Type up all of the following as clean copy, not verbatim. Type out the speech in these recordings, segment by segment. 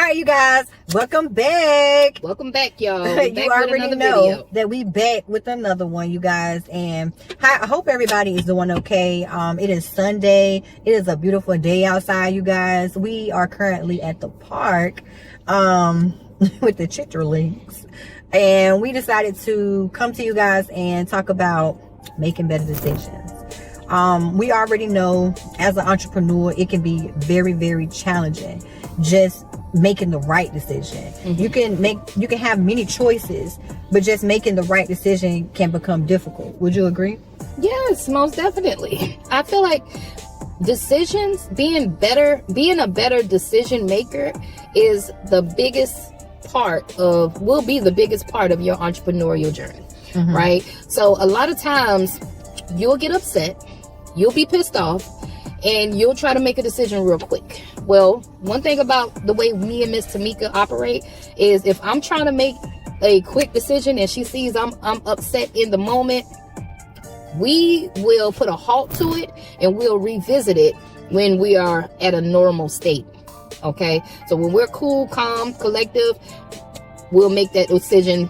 right, you guys, welcome back. Welcome back, y'all. You already know that we back with another one, you guys, and I hope everybody is doing okay. It is Sunday. It is a beautiful day outside, you guys. We are currently at the park with the chitterlings, and we decided to come to you guys and talk about making better decisions. We already know as an entrepreneur, it can be very, very challenging just making the right decision. You can have many choices, but just making the right decision can become difficult. Would you agree? Yes, most definitely. I feel like decisions, being a better decision maker is the biggest part of, will be the biggest part of your entrepreneurial journey, right? So a lot of times you'll get upset, you'll be pissed off, and you'll try to make a decision real quick. Well, one thing about the way me and Miss Tamika operate is if I'm trying to make a quick decision and she sees I'm upset in the moment, we will put a halt to it and we'll revisit it when we are at a normal state. Okay? So when we're cool, calm, collective, we'll make that decision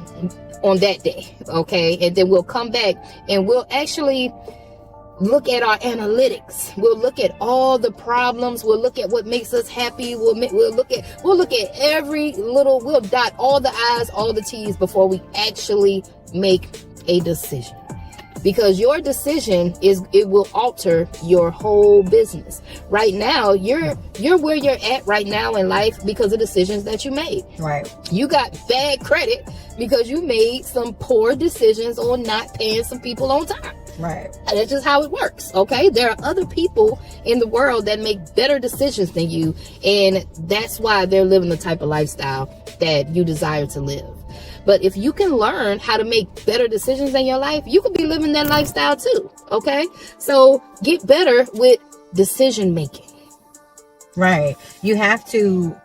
on that day. Okay? And then we'll come back and we'll actually look at our analytics. We'll look at all the problems. We'll look at what makes us happy. We'll look at every little, we'll dot all the I's, all the T's before we actually make a decision. Because your decision it will alter your whole business. Right now, you're where you're at right now in life because of decisions that you made. Right. You got bad credit because you made some poor decisions on not paying some people on time. Right. That's just how it works. Okay. There are other people in the world that make better decisions than you. And that's why they're living the type of lifestyle that you desire to live. But if you can learn how to make better decisions in your life, you could be living that lifestyle too. Okay. So get better with decision making. Right. You have to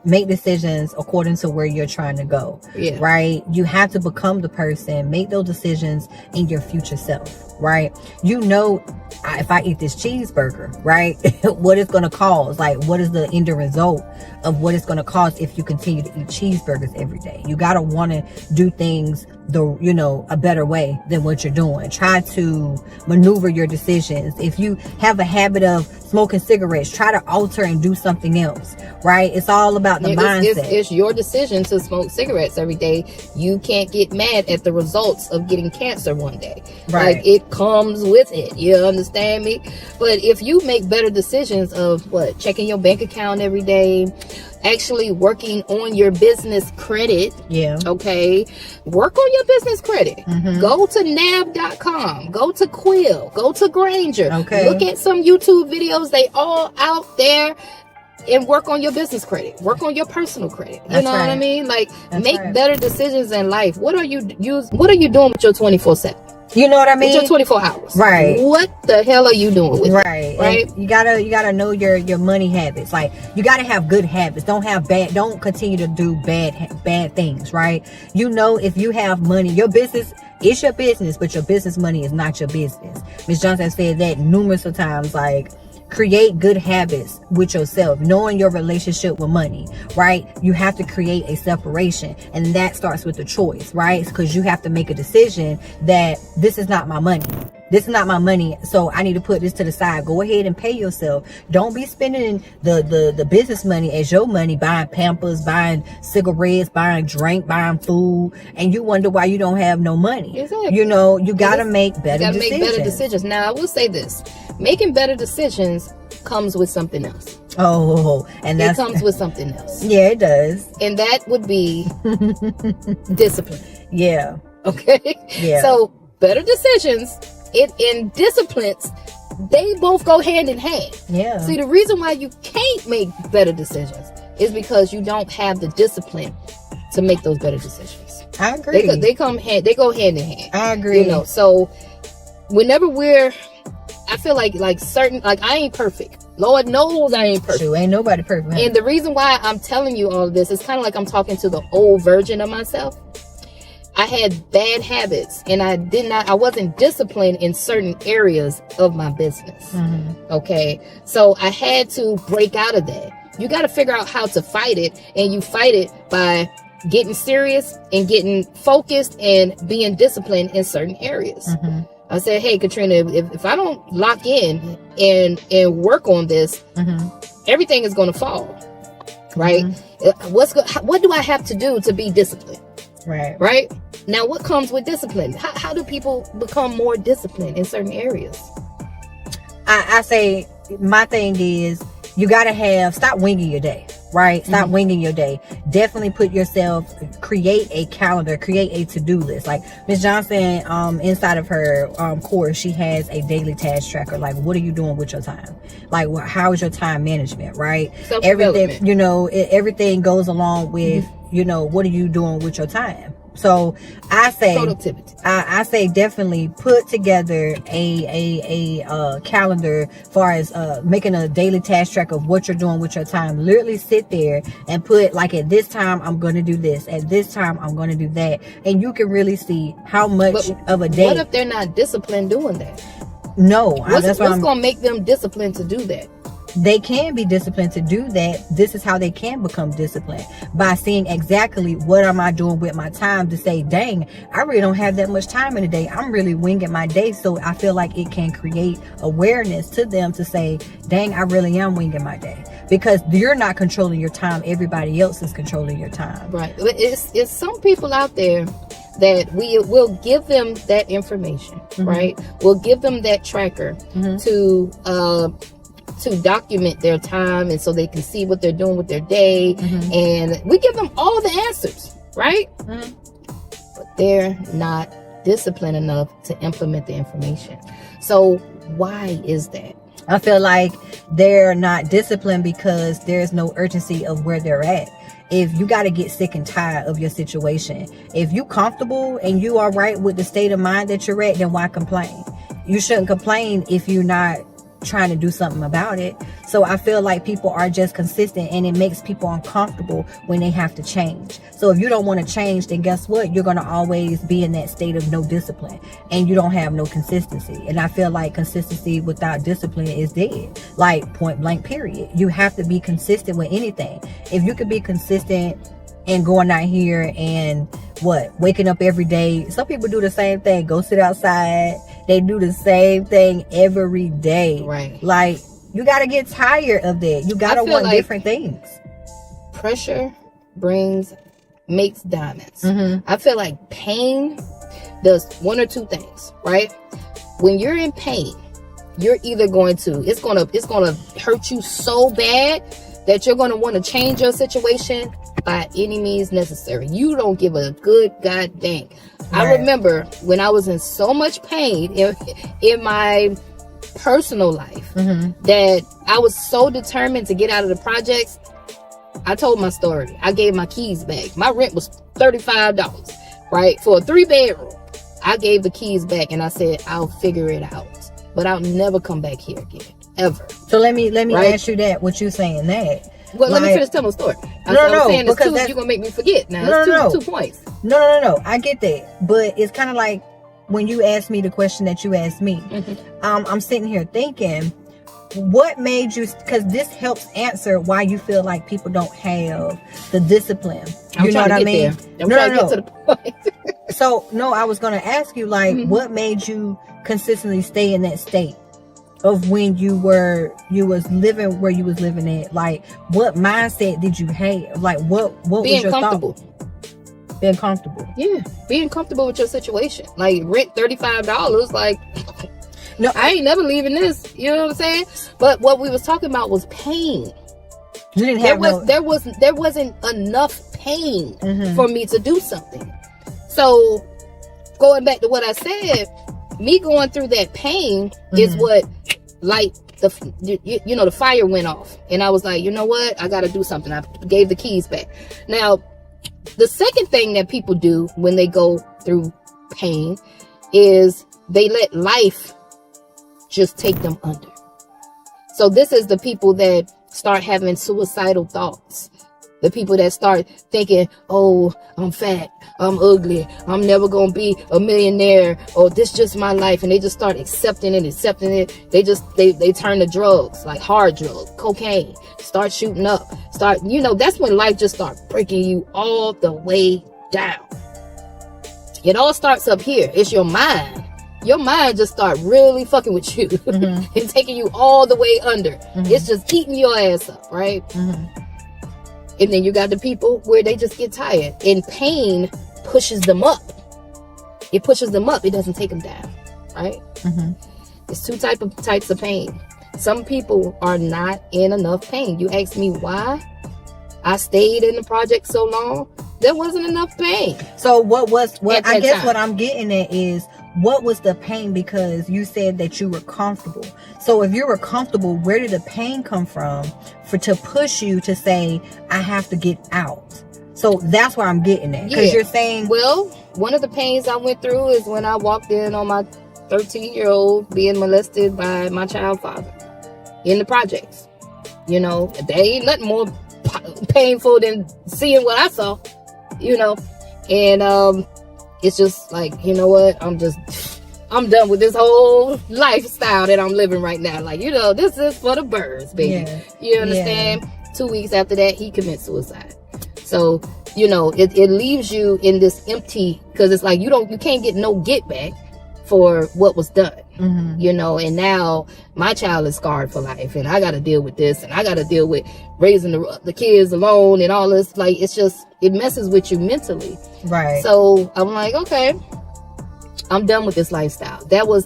make decisions according to where you're trying to go. Yeah. Right. You have to become the person, make those decisions in your future self. Right. You know, if I eat this cheeseburger, right, what it's going to cause, like what is the end result of what it's going to cause if you continue to eat cheeseburgers every day. You got to want to do things a better way than what you're doing. Try to maneuver your decisions. If you have a habit of smoking cigarettes, try to alter and do something else. Right. It's all about the mindset. It's your decision to smoke cigarettes every day. You can't get mad at the results of getting cancer one day. Right. Like, it comes with it. You understand me? But if you make better decisions of checking your bank account every day, actually working on your business credit. Yeah. Okay. Work on your business credit. Go to nab.com. Go to Quill. Go to Granger. Okay. Look at some YouTube videos. They all out there. And work on your business credit. Work on your personal credit. You know what I mean? Like, make better decisions in life. What are you doing with your 24/7? You know what I mean? With your 24 hours. Right. What the hell are you doing with it? Right. And you gotta know your money habits. Like, you gotta have good habits. Don't continue to do bad things, right? You know, if you have money, your business, it's your business, but your business money is not your business. Ms. Johnson said that numerous of times, like, create good habits with yourself, knowing your relationship with money, right? You have to create a separation, and that starts with the choice, right? Because you have to make a decision that this is not my money. This is not my money, so I need to put this to the side. Go ahead and pay yourself. Don't be spending the business money as your money, buying Pampers, buying cigarettes, buying drink, buying food, and you wonder why you don't have no money. Exactly. You know, you gotta make better decisions. Make better decisions. Now, I will say this. Making better decisions comes with something else. Oh, and it comes with something else. Yeah, it does. And that would be discipline. Yeah. Okay. Yeah. So better decisions and disciplines, they both go hand in hand. Yeah. See, the reason why you can't make better decisions is because you don't have the discipline to make those better decisions. I agree. They go hand in hand. I agree. You know, so whenever I feel like I ain't perfect. Lord knows I ain't perfect. Sure, ain't nobody perfect. And the reason why I'm telling you all of this is kind of like I'm talking to the old version of myself. I had bad habits and I wasn't disciplined in certain areas of my business. Okay. So I had to break out of that. you got to figure out how to fight it. And you fight it by getting serious and getting focused and being disciplined in certain areas. I said, hey, Katrina, if I don't lock in and work on this, everything is going to fall. Right? What do I have to do to be disciplined? Right? Now, what comes with discipline? How do people become more disciplined in certain areas? I say my thing is you got to stop winging your day. Right? Stop winging your day. Definitely put yourself, create a calendar, create a to-do list. Like Ms. Johnson, inside of her course, she has a daily task tracker. Like, what are you doing with your time? Like, how is your time management? Right? Everything, you know, everything goes along with, you know, what are you doing with your time? So I say productivity. I say definitely put together a calendar as far as making a daily task track of what you're doing with your time. Literally sit there and put like, at this time I'm going to do this, at this time I'm going to do that, and you can really see how much of a day. What if they're not disciplined doing that? No, what's going to make them disciplined to do that? They can be disciplined to do that. This is how they can become disciplined, by seeing exactly what am I doing with my time, to say, dang, I really don't have that much time in a day. I'm really winging my day. So I feel like it can create awareness to them to say, dang, I really am winging my day, because you're not controlling your time. Everybody else is controlling your time. Right. It's some people out there that we will give them that information, right? We'll give them that tracker to document their time, and so they can see what they're doing with their day. And we give them all the answers, right? But they're not disciplined enough to implement the information. So why is that? I feel like they're not disciplined because there's no urgency of where they're at. If you got to get sick and tired of your situation, if you comfortable and you are right with the state of mind that you're at, then why complain? You shouldn't complain if you're not trying to do something about it. So I feel like people are just consistent, and it makes people uncomfortable when they have to change. So if you don't want to change, then guess what? You're going to always be in that state of no discipline, and you don't have no consistency. And I feel like consistency without discipline is dead. Like, point blank, period. You have to be consistent with anything. If you could be consistent and going out here and waking up every day. Some people do the same thing. Go sit outside. They do the same thing every day. Right. Like, you got to get tired of that. You got to want like different things. Pressure makes diamonds. I feel like pain does one or two things, right? When you're in pain, you're either it's going to hurt you so bad that you're going to want to change your situation by any means necessary. You don't give a good god dang. Right. I remember when I was in so much pain in my personal life that I was so determined to get out of the projects. I told my story. I gave my keys back. My rent was $35, right? For a 3-bedroom. I gave the keys back and I said, I'll figure it out. But I'll never come back here again. Ever. So let me ask you that. What you saying that? Well, let me finish telling my story. I'm saying because you're gonna make me forget. Now, two points. No. I get that, but it's kind of like when you asked me the question that you asked me. I'm sitting here thinking, what made you? Because this helps answer why you feel like people don't have the discipline. You know what I mean? I'm trying to get to the point. So no, I was gonna ask you, like, what made you consistently stay in that state of when you was living where you was living at? Like, what mindset did you have? Like, what was your thought? Being comfortable. Yeah, being comfortable with your situation. Like, rent $35. Like, no, I ain't never leaving this. You know what I'm saying? But what we was talking about was pain. You didn't have there wasn't enough pain for me to do something. So, going back to what I said, me going through that pain is what, like, the fire went off, and I was like, you know what, I got to do something. I gave the keys back. Now, the second thing that people do when they go through pain is they let life just take them under. So this is the people that start having suicidal thoughts. The people that start thinking, oh, I'm fat, I'm ugly, I'm never gonna be a millionaire, or this just my life, and they just start accepting it. They turn to drugs, like hard drugs, cocaine, start shooting up, that's when life just starts breaking you all the way down. It all starts up here. It's your mind. Your mind just start really fucking with you and taking you all the way under. It's just eating your ass up, right? And then you got the people where they just get tired, and pain pushes them up. It pushes them up. It doesn't take them down, right? It's two types of pain. Some people are not in enough pain. You ask me why I stayed in the project so long. There wasn't enough pain. So what I'm getting at is, what was the pain? Because you said that you were comfortable. So if you were comfortable, where did the pain come from to push you to say, I have to get out? So that's where I'm getting at. Because you're saying... Well, one of the pains I went through is when I walked in on my 13-year-old being molested by my child father in the projects. There ain't nothing more painful than seeing what I saw, and it's just like, you know what, I'm done with this whole lifestyle that I'm living right now. Like, this is for the birds, baby. You understand? 2 weeks after that, he commits suicide. So, it leaves you in this empty, because it's like you can't get no get back for what was done. And now my child is scarred for life, and I got to deal with this, and I got to deal with raising the kids alone and all this. Like, it messes with you mentally. Right. So I'm like, okay, I'm done with this lifestyle. That was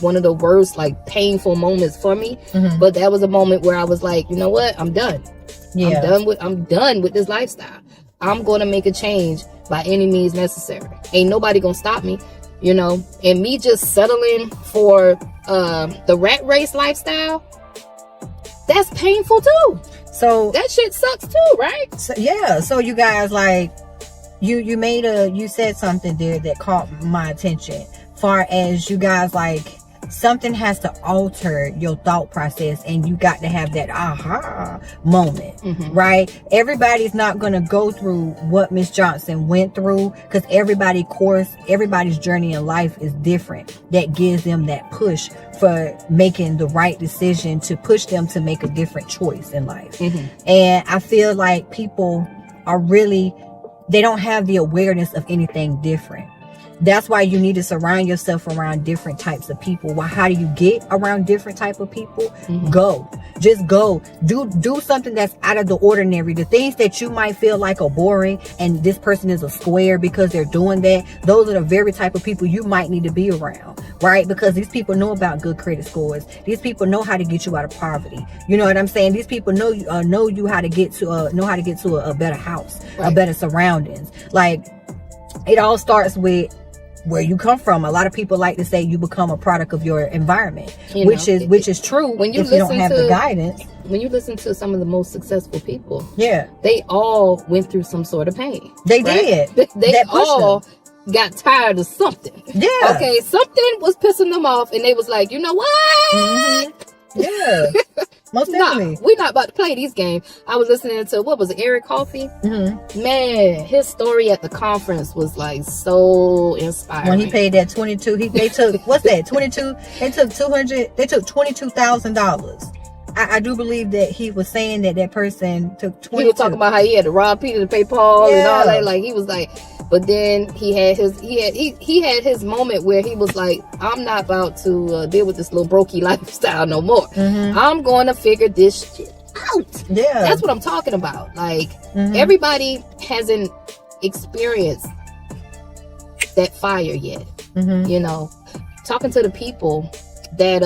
one of the worst, like, painful moments for me. But that was a moment where I was like, you know what? I'm done. I'm done with this lifestyle. I'm going to make a change by any means necessary. Ain't nobody going to stop me. And me just settling for the rat race lifestyle, that's painful too. So that shit sucks too, right? So you guys, like, you said something there that caught my attention. Far as you guys, like, something has to alter your thought process, and you got to have that aha moment, right? Everybody's not going to go through what Miss Johnson went through, because everybody's journey in life is different. That gives them that push for making the right decision, to push them to make a different choice in life. And I feel like people they don't have the awareness of anything different. That's why you need to surround yourself around different types of people. Well, how do you get around different type of people? Just go. Do something that's out of the ordinary. The things that you might feel like are boring, and this person is a square because they're doing that, those are the very type of people you might need to be around, right? Because these people know about good credit scores. These people know how to get you out of poverty. You know what I'm saying? These people know you how to get to a better house, a better surroundings. Like, it all starts with where you come from. A lot of people like to say you become a product of your environment, which is true when you don't have the guidance. When you listen to some of the most successful people, they all went through some sort of pain. They did. They all got tired of something. Okay, something was pissing them off, and they was like, you know what? Most definitely. We're not about to play these games. I was listening to, what was it, Eric Coffey? Man, his story at the conference was like so inspiring. When he paid that 22, they took, what's that, 22? They took $22,000. I do believe that he was saying that person took 22. He was talking about how he had to rob Peter to pay Paul and all that. Like, he was like, but then he had his moment where he was like, I'm not about to deal with this little brokey lifestyle no more. I'm going to figure this shit out. That's what I'm talking about. Like, everybody hasn't experienced that fire yet. Talking to the people that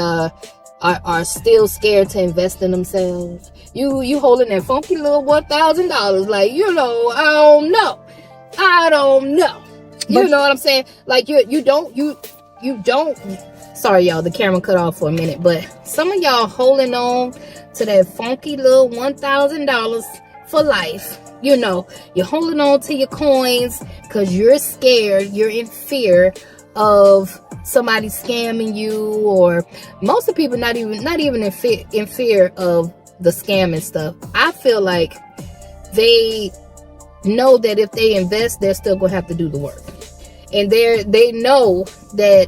are still scared to invest in themselves. You holding that funky little $1,000, like, I don't know. You know what I'm saying? Like, you don't. Sorry, y'all, the camera cut off for a minute, but some of y'all holding on to that funky little $1,000 for life. You're holding on to your coins because you're scared. You're in fear of somebody scamming you, or most of the people not even in fear of the scamming stuff. I feel like they know that if they invest, they're still gonna have to do the work, and they know that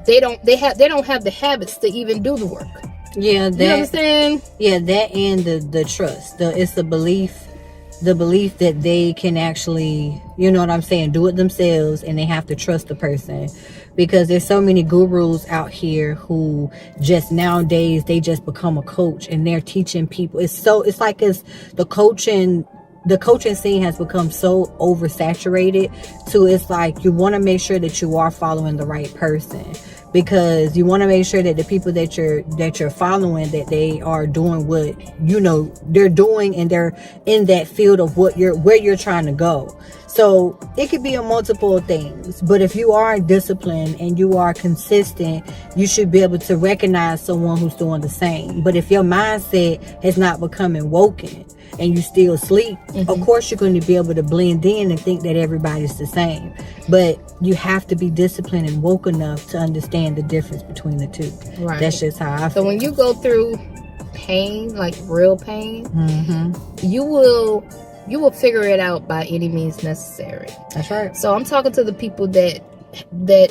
they don't have the habits to even do the work. Yeah, that, you understand? Yeah, that and the trust. It's the belief that they can actually, you know what I'm saying, do it themselves, and they have to trust the person, because there's so many gurus out here who just nowadays they just become a coach and they're teaching people. It's like the coaching scene has become so oversaturated, so it's like you want to make sure that you are following the right person, because you want to make sure that the people that you're following, that they are doing what you know they're doing, and they're in that field of where you're trying to go. So it could be a multiple things, but if you are disciplined and you are consistent, you should be able to recognize someone who's doing the same. But if your mindset has not become woken and you still sleep, of course you're going to be able to blend in and think that everybody's the same. But you have to be disciplined and woke enough to understand the difference between the two. Right. That's just how I feel. So when you go through pain, like real pain, you will figure it out by any means necessary. That's right. So I'm talking to the people that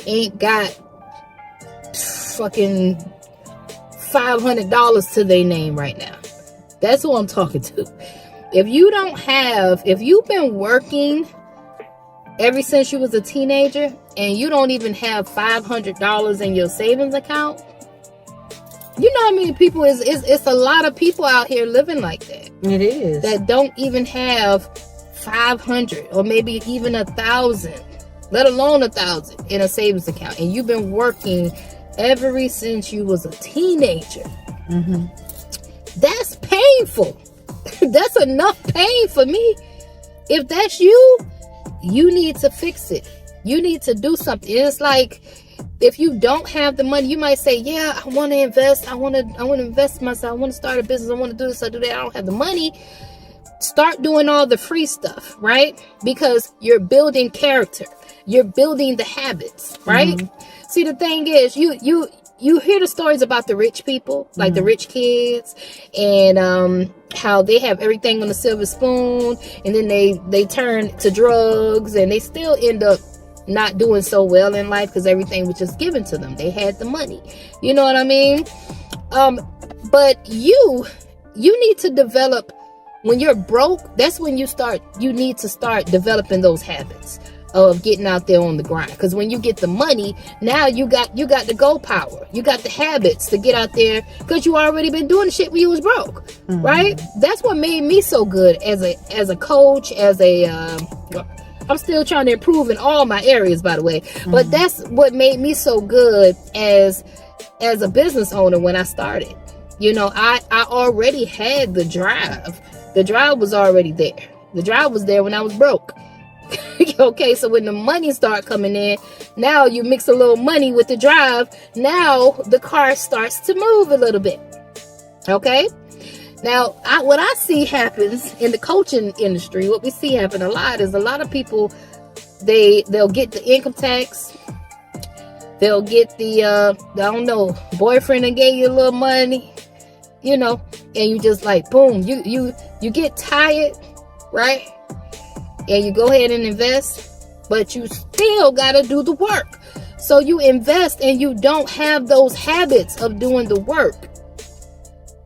ain't got fucking $500 to their name right now. That's who I'm talking to. If you've been working ever since you was a teenager and you don't even have $500 in your savings account, you know how many people it's a lot of people out here living like that. It is. That don't even have 500 or maybe even 1,000, let alone 1,000 in a savings account. And you've been working ever since you was a teenager. That's painful. That's enough pain for me. If that's you need to fix it. You need to do something. It's like, if you don't have the money, you might say, yeah, I want to invest. I want to invest in myself. I want to start a business. I want to do this. I do that. I don't have the money. Start doing all the free stuff, right? Because you're building character. You're building the habits, right? See, the thing is, you hear the stories about the rich people, like the rich kids, and how they have everything on a silver spoon, and then they turn to drugs, and they still end up not doing so well in life because everything was just given to them. They had the money. You know what I mean? But you need to develop, when you're broke, that's when you need to start developing those habits of getting out there on the grind. Because when you get the money, now you got the go power. You got the habits to get out there, because you already been doing the shit when you was broke, right? That's what made me so good as a coach, I'm still trying to improve in all my areas, by the way. But that's what made me so good as a business owner when I started. You know, I already had the drive. The drive was already there. The drive was there when I was broke. Okay, so when the money start coming in, now you mix a little money with the drive. Now the car starts to move a little bit. Okay? Now, what I see happens in the coaching industry, what we see happen a lot is a lot of people, they'll get the income tax, they'll get the I don't know, boyfriend that gave you a little money, you know, and you just like boom, you get tired, right? And you go ahead and invest, but you still gotta do the work. So you invest and you don't have those habits of doing the work.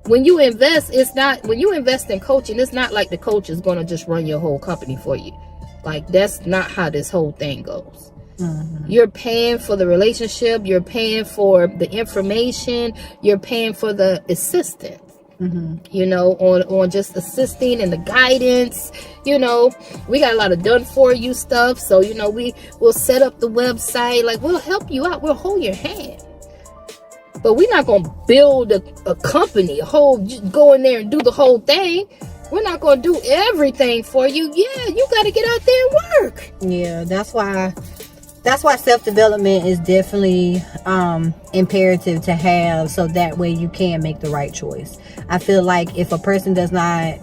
When you invest in coaching, it's not like the coach is going to just run your whole company for you. Like, that's not how this whole thing goes. You're paying for the relationship. You're paying for the information. You're paying for the assistance, you know, on just assisting and the guidance. You know, we got a lot of done for you stuff. So, you know, we'll set up the website. Like, we'll help you out. We'll hold your hand. But we're not going to build a company, go in there and do the whole thing. We're not going to do everything for you. Yeah, you got to get out there and work. Yeah, that's why self-development is definitely imperative to have, so that way you can make the right choice. I feel like if a person does not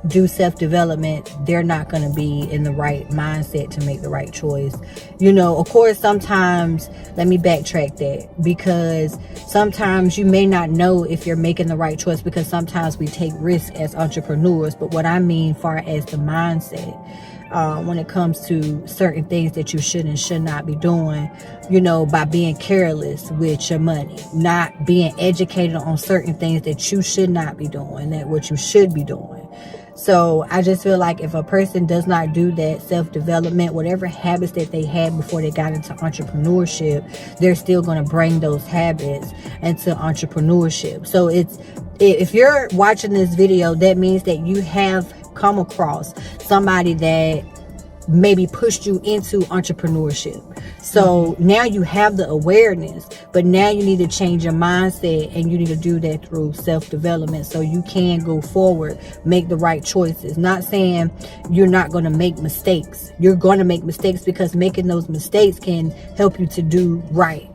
do self-development, they're not going to be in the right mindset to make the right choice. You know, of course, sometimes, let me backtrack that, because sometimes you may not know if you're making the right choice, because sometimes we take risks as entrepreneurs. But what I mean far as the mindset, when it comes to certain things that you should and should not be doing, you know, by being careless with your money, not being educated on certain things that you should not be doing, that what you should be doing. So I just feel like if a person does not do that self-development, whatever habits that they had before they got into entrepreneurship, they're still going to bring those habits into entrepreneurship. So if you're watching this video, that means that you have come across somebody that maybe pushed you into entrepreneurship. So now you have the awareness, but now you need to change your mindset, and you need to do that through self-development so you can go forward, make the right choices. Not saying you're not going to make mistakes. You're going to make mistakes, because making those mistakes can help you to do right,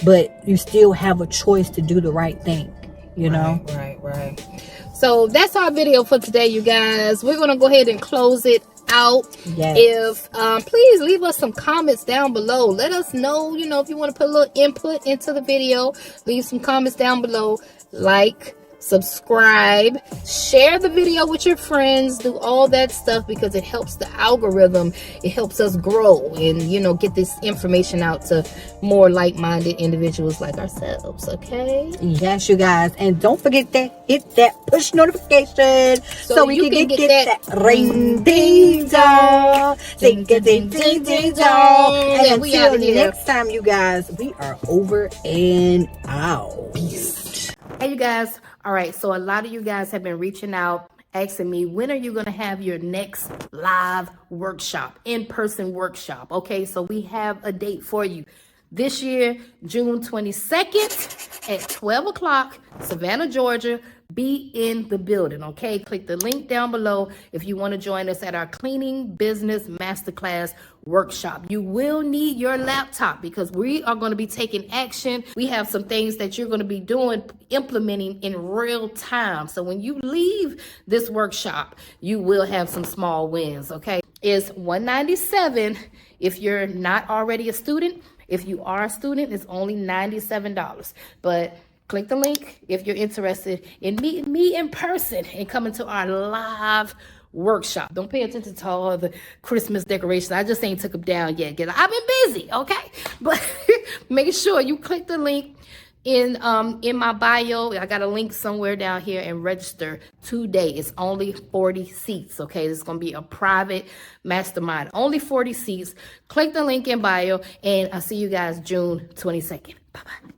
but you still have a choice to do the right thing, you know? Right. So that's our video for today, you guys. We're going to go ahead and close it out. Yes. If please leave us some comments down below. Let us know, you know, if you want to put a little input into the video, leave some comments down below. Like, subscribe, share the video with your friends, do all that stuff, because it helps the algorithm. It helps us grow and, you know, get this information out to more like-minded individuals like ourselves. Okay? Yes, you guys. And don't forget that hit that push notification so we can get that ring ding dong. Ding ding ding ding dong. And until next time, you guys, we are over and out. Peace. Hey, you guys. All right, so a lot of you guys have been reaching out, asking me, when are you going to have your next live workshop, in-person workshop? Okay, so we have a date for you. This year, June 22nd at 12 o'clock, Savannah, Georgia. Be in the building, okay? Click the link down below if you want to join us at our Cleaning Business Masterclass workshop. You will need your laptop, because we are going to be taking action. We have some things that you're going to be doing, implementing in real time. So when you leave this workshop, you will have some small wins, okay? It's $197 if you're not already a student. If you are a student, it's only $97. But click the link if you're interested in meeting me in person and coming to our live workshop. Don't pay attention to all the Christmas decorations. I just ain't took them down yet, because I've been busy, okay? But make sure you click the link in my bio. I got a link somewhere down here, and register today. It's only 40 seats, okay? It's gonna be a private mastermind, only 40 seats. Click the link in bio, and I'll see you guys June 22nd. Bye-bye.